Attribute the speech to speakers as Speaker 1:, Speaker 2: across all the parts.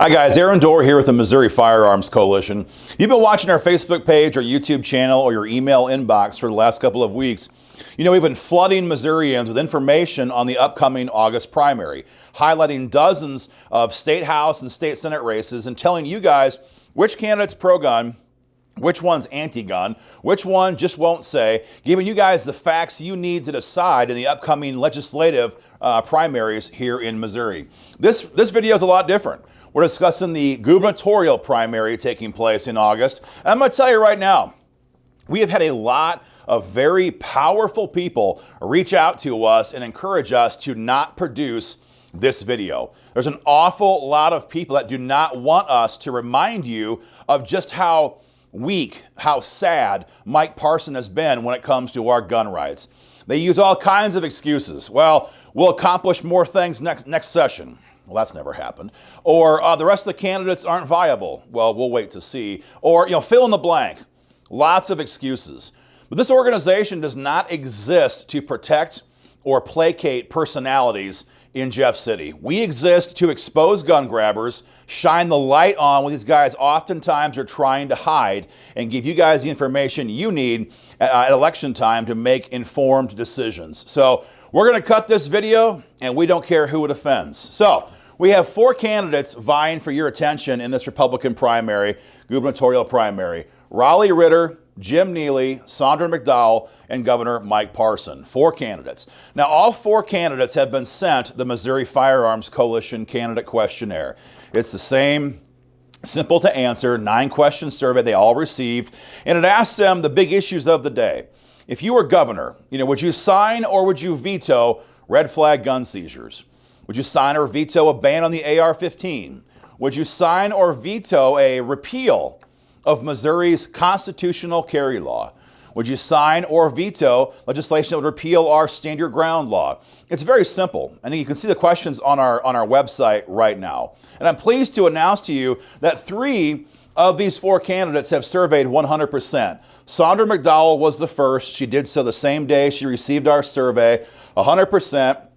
Speaker 1: Hi guys, Aaron Dorr here with the Missouri Firearms Coalition. You've been watching our Facebook page or YouTube channel or your email inbox for the last couple of weeks. You know, we've been flooding Missourians with information on the upcoming August primary, highlighting dozens of state house and state senate races and telling you guys which candidate's pro-gun, which one's anti-gun, which one just won't say, giving you guys the facts you need to decide in the upcoming legislative primaries here in Missouri. This video is a lot different. We're discussing the gubernatorial primary taking place in August. And I'm going to tell you right now, we have had a lot of very powerful people reach out to us and encourage us to not produce this video. There's an awful lot of people that do not want us to remind you of just how weak, how sad Mike Parson has been when it comes to our gun rights. They use all kinds of excuses. Well, we'll accomplish more things next session. Well, that's never happened. Or the rest of the candidates aren't viable. Well, we'll wait to see. Or, fill in the blank. Lots of excuses. But this organization does not exist to protect or placate personalities in Jeff City. We exist to expose gun grabbers, shine the light on what these guys oftentimes are trying to hide, and give you guys the information you need at election time to make informed decisions. So we're going to cut this video, and we don't care who it offends. So we have 4 candidates vying for your attention in this Republican primary, gubernatorial primary: Raleigh Ritter, Jim Neely, Sandra McDowell, and Governor Mike Parson. 4 candidates. Now, all 4 candidates have been sent the Missouri Firearms Coalition Candidate Questionnaire. It's the same simple to answer 9-question survey they all received, and it asks them the big issues of the day. If you were governor, would you sign or would you veto red flag gun seizures? Would you sign or veto a ban on the AR-15? Would you sign or veto a repeal of Missouri's constitutional carry law? Would you sign or veto legislation that would repeal our stand your ground law? It's very simple, and you can see the questions on our website right now. And I'm pleased to announce to you that 3 of these 4 candidates have surveyed 100%. Sandra McDowell was the first. She did so the same day she received our survey, 100%.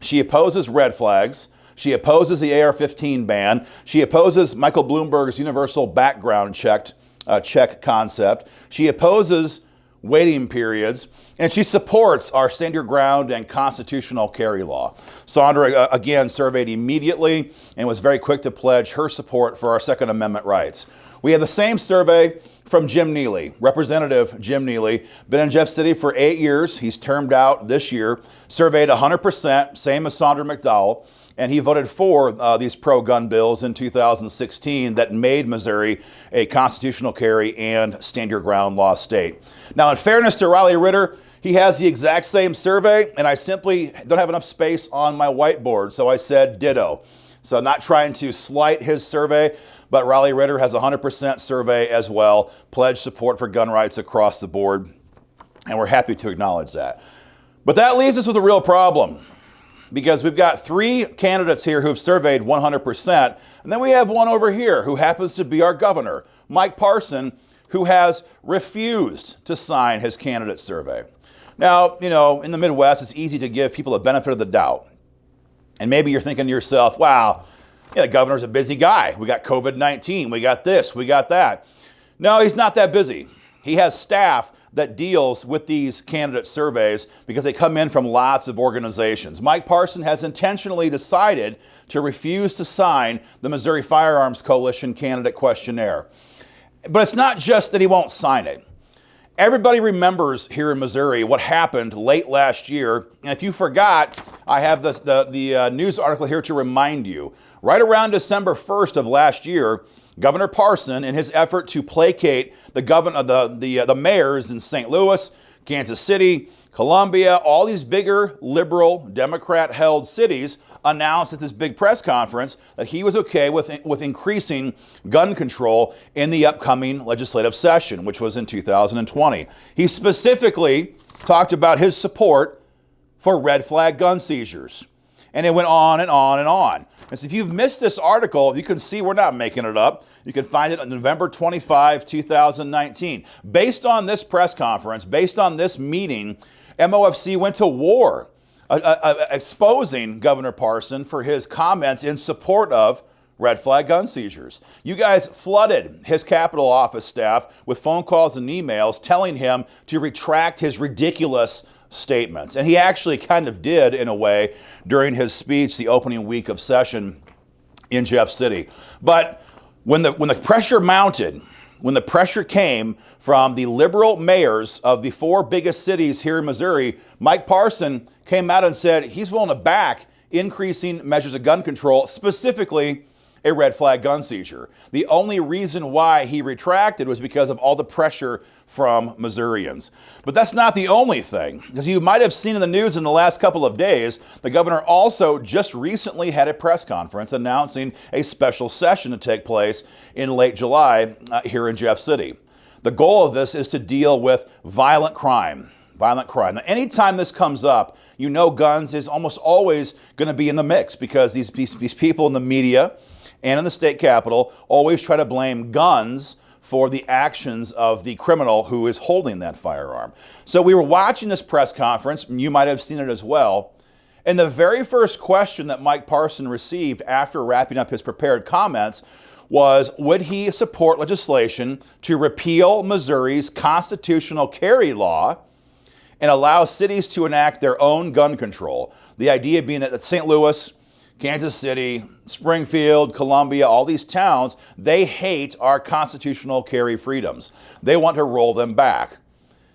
Speaker 1: She opposes red flags. She opposes the AR-15 ban. She opposes Michael Bloomberg's universal background check concept. She opposes waiting periods, and she supports our stand your ground and constitutional carry law. Sandra, again, surveyed immediately and was very quick to pledge her support for our Second Amendment rights. We have the same survey from Jim Neely, Representative Jim Neely, been in Jeff City for 8 years. He's termed out this year, surveyed 100%, same as Sandra McDowell, and he voted for these pro-gun bills in 2016 that made Missouri a constitutional carry and stand your ground law state. Now, in fairness to Raleigh Ritter, he has the exact same survey, and I simply don't have enough space on my whiteboard, so I said ditto. So I'm not trying to slight his survey, but Raleigh Ritter has a 100% survey as well, pledged support for gun rights across the board, and we're happy to acknowledge that. But that leaves us with a real problem, because we've got 3 candidates here who've surveyed 100%, and then we have one over here who happens to be our governor, Mike Parson, who has refused to sign his candidate survey. Now, in the Midwest, it's easy to give people the benefit of the doubt. And maybe you're thinking to yourself, wow, the governor's a busy guy. We got COVID-19, we got this, we got that. No, he's not that busy. He has staff that deals with these candidate surveys because they come in from lots of organizations. Mike Parson has intentionally decided to refuse to sign the Missouri Firearms Coalition Candidate Questionnaire. But it's not just that he won't sign it. Everybody remembers here in Missouri what happened late last year. And if you forgot, I have the news article here to remind you. Right around December 1st of last year, Governor Parson, in his effort to placate the mayors in St. Louis, Kansas City, Columbia, all these bigger liberal Democrat-held cities, announced at this big press conference that he was okay with increasing gun control in the upcoming legislative session, which was in 2020. He specifically talked about his support for red flag gun seizures. And it went on and on and on. And so if you've missed this article, you can see we're not making it up. You can find it on November 25, 2019. Based on this press conference, based on this meeting, MOFC went to war exposing Governor Parson for his comments in support of red flag gun seizures. You guys flooded his Capitol office staff with phone calls and emails telling him to retract his ridiculous statements. And he actually kind of did, in a way, during his speech the opening week of session in Jeff City. But when the pressure mounted, when the pressure came from the liberal mayors of the 4 biggest cities here in Missouri, Mike Parson came out and said he's willing to back increasing measures of gun control, specifically a red flag gun seizure. The only reason why he retracted was because of all the pressure from Missourians. But that's not the only thing. As you might have seen in the news in the last couple of days, the governor also just recently had a press conference announcing a special session to take place in late July here in Jeff City. The goal of this is to deal with violent crime. Violent crime. Now, anytime this comes up, you know guns is almost always going to be in the mix because these people in the media and in the state capitol always try to blame guns for the actions of the criminal who is holding that firearm. So we were watching this press conference, and you might have seen it as well, and the very first question that Mike Parson received after wrapping up his prepared comments was, would he support legislation to repeal Missouri's constitutional carry law and allow cities to enact their own gun control? The idea being that St. Louis, Kansas City, Springfield, Columbia, all these towns, they hate our constitutional carry freedoms. They want to roll them back.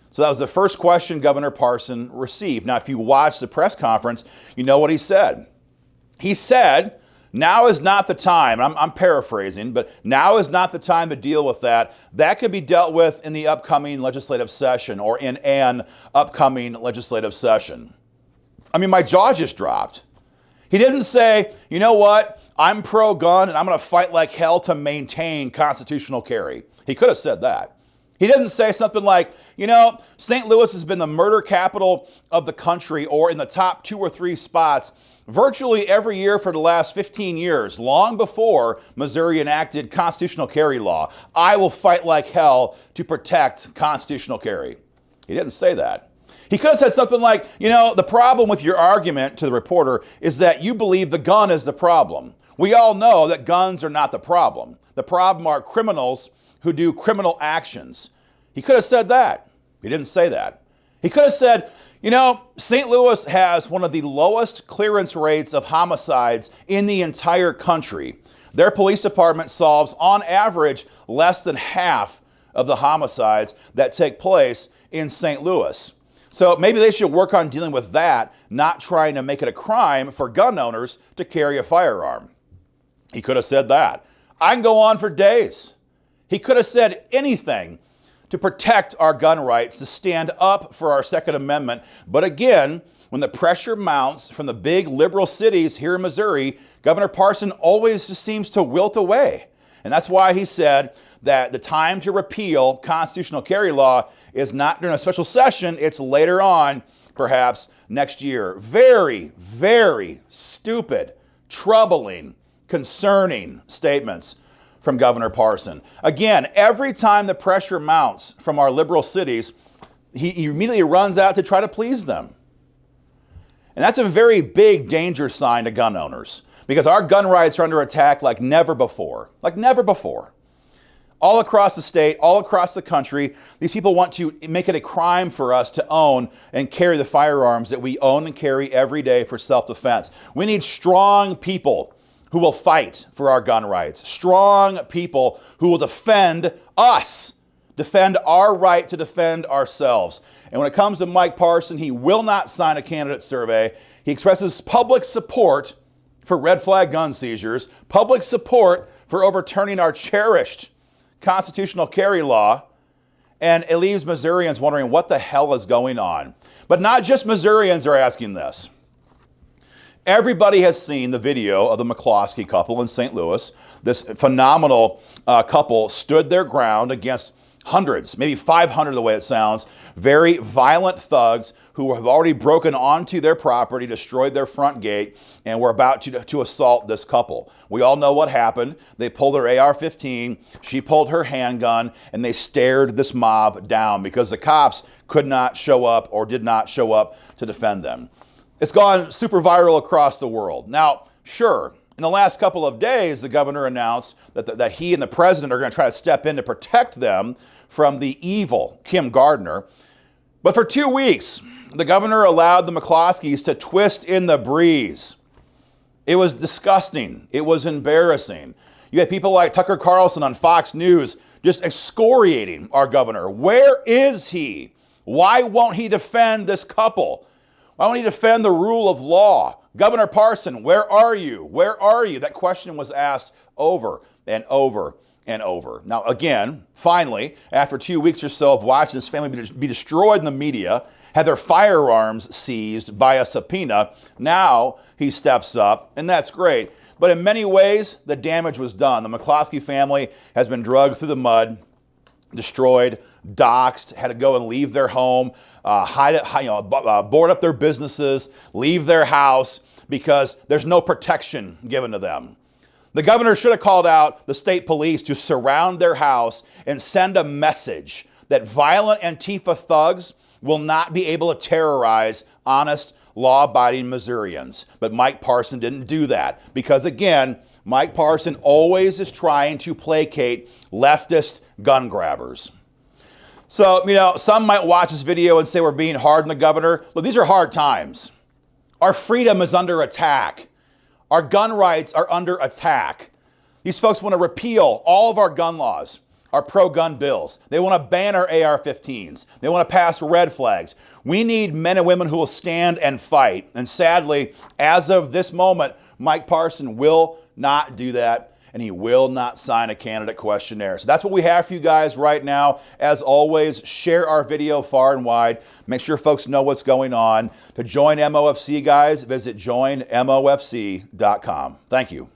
Speaker 1: So that was the first question Governor Parson received. Now, if you watch the press conference, you know what he said. He said, now is not the time, I'm paraphrasing, but now is not the time to deal with that. That could be dealt with in the upcoming legislative session or in an upcoming legislative session. I mean, my jaw just dropped. He didn't say, you know what, I'm pro-gun and I'm going to fight like hell to maintain constitutional carry. He could have said that. He didn't say something like, you know, St. Louis has been the murder capital of the country or in the top 2 or 3 spots virtually every year for the last 15 years, long before Missouri enacted constitutional carry law. I will fight like hell to protect constitutional carry. He didn't say that. He could have said something like, you know, the problem with your argument to the reporter is that you believe the gun is the problem. We all know that guns are not the problem. The problem are criminals who do criminal actions. He could have said that. He didn't say that. He could have said, you know, St. Louis has one of the lowest clearance rates of homicides in the entire country. Their police department solves, on average, less than half of the homicides that take place in St. Louis. So maybe they should work on dealing with that, not trying to make it a crime for gun owners to carry a firearm. He could have said that. I can go on for days. He could have said anything to protect our gun rights, to stand up for our Second Amendment. But again, when the pressure mounts from the big liberal cities here in Missouri, Governor Parson always just seems to wilt away. And that's why he said that the time to repeal constitutional carry law is not during a special session, it's later on, perhaps next year. Very, very stupid, troubling, concerning statements from Governor Parson. Again, every time the pressure mounts from our liberal cities, he immediately runs out to try to please them. And that's a very big danger sign to gun owners because our gun rights are under attack like never before. Like never before. All across the state, all across the country, these people want to make it a crime for us to own and carry the firearms that we own and carry every day for self-defense. We need strong people who will fight for our gun rights. Strong people who will defend us, defend our right to defend ourselves. And when it comes to Mike Parson, he will not sign a candidate survey. He expresses public support for red flag gun seizures, public support for overturning our cherished constitutional carry law, and it leaves Missourians wondering what the hell is going on. But not just Missourians are asking this. Everybody has seen the video of the McCloskey couple in St. Louis. This phenomenal couple stood their ground against hundreds, maybe 500 the way it sounds, very violent thugs who have already broken onto their property, destroyed their front gate, and were about to assault this couple. We all know what happened. They pulled their AR-15, she pulled her handgun, and they stared this mob down because the cops could not show up or did not show up to defend them. It's gone super viral across the world. Now, sure, In the last couple of days, the governor announced that he and the president are going to try to step in to protect them from the evil Kim Gardner. But for 2 weeks, the governor allowed the McCloskeys to twist in the breeze. It was disgusting. It was embarrassing. You had people like Tucker Carlson on Fox News just excoriating our governor. Where is he? Why won't he defend this couple? Why won't he defend the rule of law? Governor Parson, where are you? Where are you? That question was asked over and over and over. Now, again, finally, after 2 weeks or so of watching this family be destroyed in the media, had their firearms seized by a subpoena, now he steps up, and that's great. But in many ways, the damage was done. The McCloskey family has been dragged through the mud, destroyed, doxxed, had to go and leave their home, board up their businesses, leave their house because there's no protection given to them. The governor should have called out the state police to surround their house and send a message that violent Antifa thugs will not be able to terrorize honest, law-abiding Missourians. But Mike Parson didn't do that because, again, Mike Parson always is trying to placate leftist gun grabbers. So, some might watch this video and say we're being hard on the governor. Look, these are hard times. Our freedom is under attack. Our gun rights are under attack. These folks want to repeal all of our gun laws, our pro-gun bills. They want to ban our AR-15s. They want to pass red flags. We need men and women who will stand and fight. And sadly, as of this moment, Mike Parson will not do that, and he will not sign a candidate questionnaire. So that's what we have for you guys right now. As always, share our video far and wide. Make sure folks know what's going on. To join MOFC, guys, visit joinmofc.com. Thank you.